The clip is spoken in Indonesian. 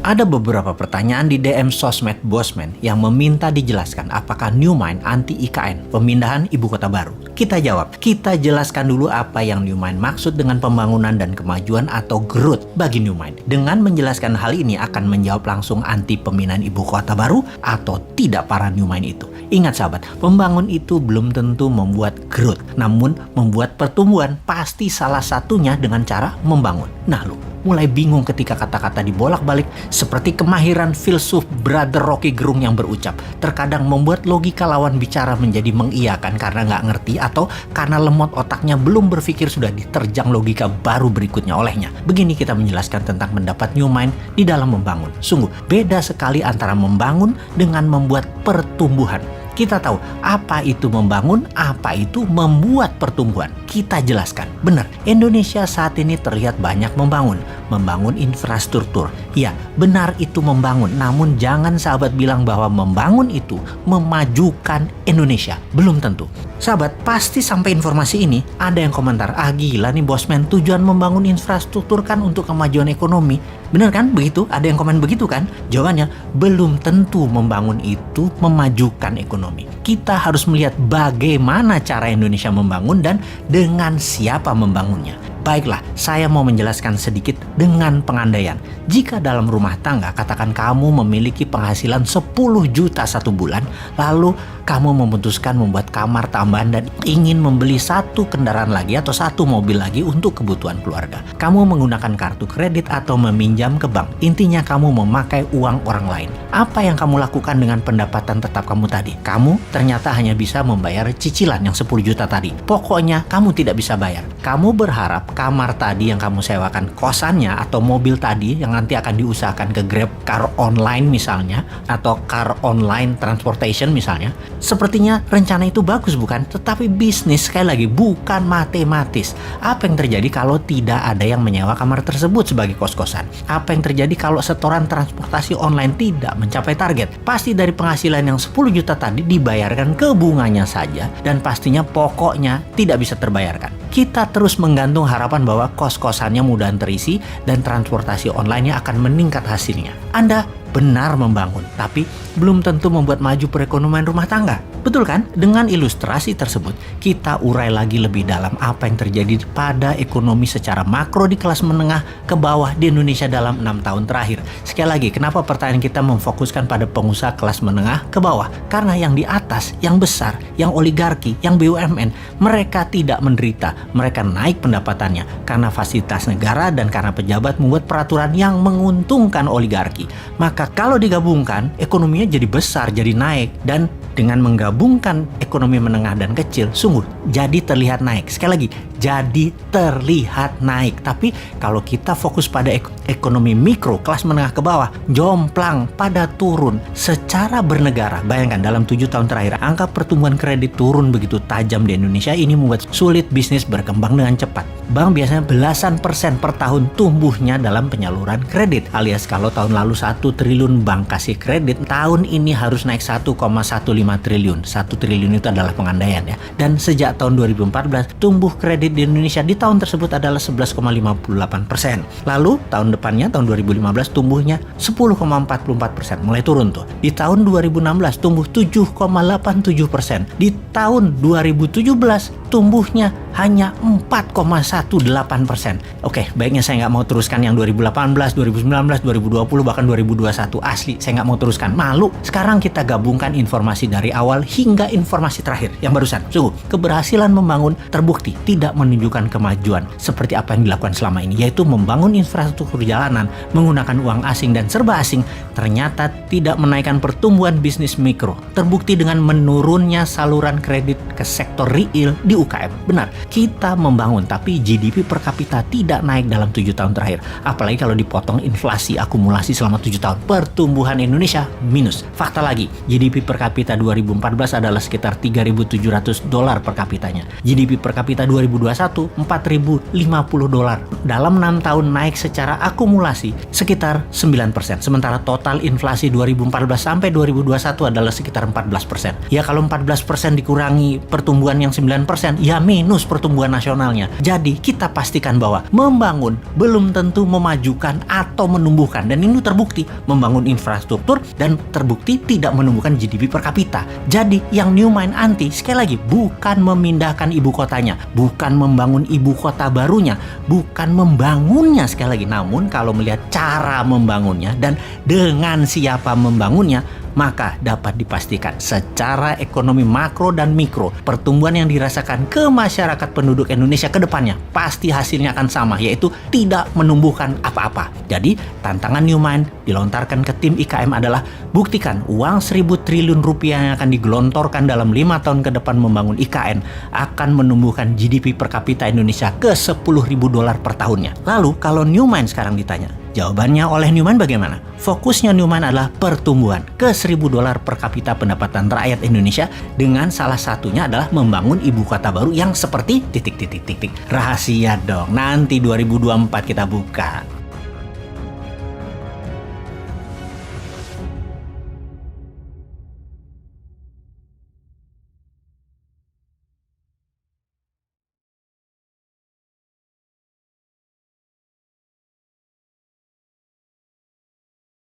Ada beberapa pertanyaan di DM sosmed Bosman yang meminta dijelaskan apakah New Mind anti IKN, pemindahan ibu kota baru. Kita jawab, kita jelaskan dulu apa yang New Mind maksud dengan pembangunan dan kemajuan atau growth bagi New Mind. Dengan menjelaskan hal ini akan menjawab langsung anti pemindahan ibu kota baru atau tidak para New Mind itu. Ingat sahabat, membangun itu belum tentu membuat growth, namun membuat pertumbuhan pasti salah satunya dengan cara membangun. Nah lu, mulai bingung ketika kata-kata dibolak-balik seperti kemahiran filsuf Brother Rocky Gerung yang berucap terkadang membuat logika lawan bicara menjadi mengiyakan karena nggak ngerti atau karena lemot otaknya belum berpikir sudah diterjang logika baru berikutnya olehnya. Begini kita menjelaskan tentang pendapat New Mind di dalam membangun. Sungguh beda sekali antara membangun dengan membuat pertumbuhan. Kita tahu apa itu membangun, apa itu membuat pertumbuhan. Kita jelaskan. Benar, Indonesia saat ini terlihat banyak membangun infrastruktur. Ya, benar itu membangun. Namun jangan sahabat bilang bahwa membangun itu memajukan Indonesia. Belum tentu. Sahabat, pasti sampai informasi ini ada yang komentar, gila nih Bosman, tujuan membangun infrastruktur kan untuk kemajuan ekonomi. Benar kan? Begitu? Ada yang komen begitu kan? Jawabannya, belum tentu membangun itu memajukan ekonomi. Kita harus melihat bagaimana cara Indonesia membangun dan dengan siapa membangunnya. Baiklah, saya mau menjelaskan sedikit dengan pengandaian. Jika dalam rumah tangga, katakan kamu memiliki penghasilan 10 juta satu bulan, lalu kamu memutuskan membuat kamar tambahan dan ingin membeli satu kendaraan lagi atau satu mobil lagi untuk kebutuhan keluarga. Kamu menggunakan kartu kredit atau meminjam ke bank. Intinya kamu memakai uang orang lain. Apa yang kamu lakukan dengan pendapatan tetap kamu tadi? Kamu ternyata hanya bisa membayar cicilan yang 10 juta tadi. Pokoknya kamu tidak bisa bayar. Kamu berharap kamar tadi yang kamu sewakan, kosannya atau mobil tadi yang nanti akan diusahakan ke Grab Car Online misalnya, atau Car Online Transportation misalnya. Sepertinya rencana itu bagus bukan? Tetapi bisnis sekali lagi bukan matematis. Apa yang terjadi kalau tidak ada yang menyewa kamar tersebut sebagai kos-kosan? Apa yang terjadi kalau setoran transportasi online tidak mencapai target? Pasti dari penghasilan yang 10 juta tadi dibayarkan ke bunganya saja dan pastinya pokoknya tidak bisa terbayarkan. Kita terus menggantung harapan bahwa kos-kosannya mudah terisi dan transportasi online-nya akan meningkat hasilnya. Anda benar membangun, tapi belum tentu membuat maju perekonomian rumah tangga. Betul kan? Dengan ilustrasi tersebut, kita urai lagi lebih dalam apa yang terjadi pada ekonomi secara makro di kelas menengah ke bawah di Indonesia dalam 6 tahun terakhir. Sekali lagi, kenapa pertanyaan kita memfokuskan pada pengusaha kelas menengah ke bawah? Karena yang di atas, yang besar, yang oligarki, yang BUMN, mereka tidak menderita. Mereka naik pendapatannya karena fasilitas negara dan karena pejabat membuat peraturan yang menguntungkan oligarki. Maka kalau digabungkan, ekonominya jadi besar, jadi naik. Dan dengan menggabungkan ekonomi menengah dan kecil, sungguh jadi terlihat naik. Sekali lagi, jadi terlihat naik. Tapi kalau kita fokus pada ekonomi mikro, kelas menengah ke bawah, jomplang pada turun secara bernegara. Bayangkan dalam 7 tahun terakhir, angka pertumbuhan kredit turun begitu tajam di Indonesia. Ini membuat sulit bisnis berkembang dengan cepat. Bank biasanya belasan persen per tahun tumbuhnya dalam penyaluran kredit. Alias kalau tahun lalu 1 triliun bank kasih kredit, tahun ini harus naik 1,15 triliun. 1 triliun itu adalah pengandaian ya. Dan sejak tahun 2014, tumbuh kredit di Indonesia di tahun tersebut adalah 11,58%. Lalu tahun depannya, tahun 2015, tumbuhnya 10,44%. Mulai turun tuh. Di tahun 2016 tumbuh 7,87%. Di tahun 2017 tumbuhnya hanya 4,18%. Oke, baiknya saya nggak mau teruskan yang 2018, 2019, 2020, bahkan 2021. Asli, saya nggak mau teruskan. Malu. Sekarang kita gabungkan informasi dari awal hingga informasi terakhir yang barusan. Sungguh, keberhasilan membangun terbukti tidak menunjukkan kemajuan seperti apa yang dilakukan selama ini, yaitu membangun infrastruktur jalanan menggunakan uang asing dan serba asing, ternyata tidak menaikkan pertumbuhan bisnis mikro. Terbukti dengan menurunnya saluran kredit ke sektor real di UKM. Benar, kita membangun tapi GDP per kapita tidak naik dalam 7 tahun terakhir. Apalagi kalau dipotong inflasi akumulasi selama 7 tahun. Pertumbuhan Indonesia minus. Fakta lagi, GDP per kapita 2014 adalah sekitar $3.700 per kapitanya. GDP per kapita 2021 $4.050. Dalam 6 tahun naik secara akumulasi sekitar 9%. Sementara total inflasi 2014 sampai 2021 adalah sekitar 14%. Ya kalau 14% dikurangi pertumbuhan yang 9%, 2% ya minus pertumbuhan nasionalnya. Jadi kita pastikan bahwa membangun belum tentu memajukan atau menumbuhkan, dan ini terbukti membangun infrastruktur dan terbukti tidak menumbuhkan GDP per kapita. Jadi yang New Mind Anti sekali lagi bukan memindahkan ibu kotanya, bukan membangun ibu kota barunya, bukan membangunnya sekali lagi, namun kalau melihat cara membangunnya dan dengan siapa membangunnya, maka dapat dipastikan secara ekonomi makro dan mikro, pertumbuhan yang dirasakan ke masyarakat penduduk Indonesia ke depannya pasti hasilnya akan sama, yaitu tidak menumbuhkan apa-apa. Jadi tantangan New Mind dilontarkan ke tim IKM adalah buktikan uang 1.000 triliun rupiah yang akan digelontorkan dalam 5 tahun ke depan membangun IKN akan menumbuhkan GDP per kapita Indonesia ke $10.000 per tahunnya. Lalu kalau New Mind sekarang ditanya, jawabannya oleh New Mind bagaimana? Fokusnya New Mind adalah pertumbuhan ke $1.000 per kapita pendapatan rakyat Indonesia, dengan salah satunya adalah membangun ibu kota baru yang seperti titik. Rahasia dong, nanti 2024 kita buka.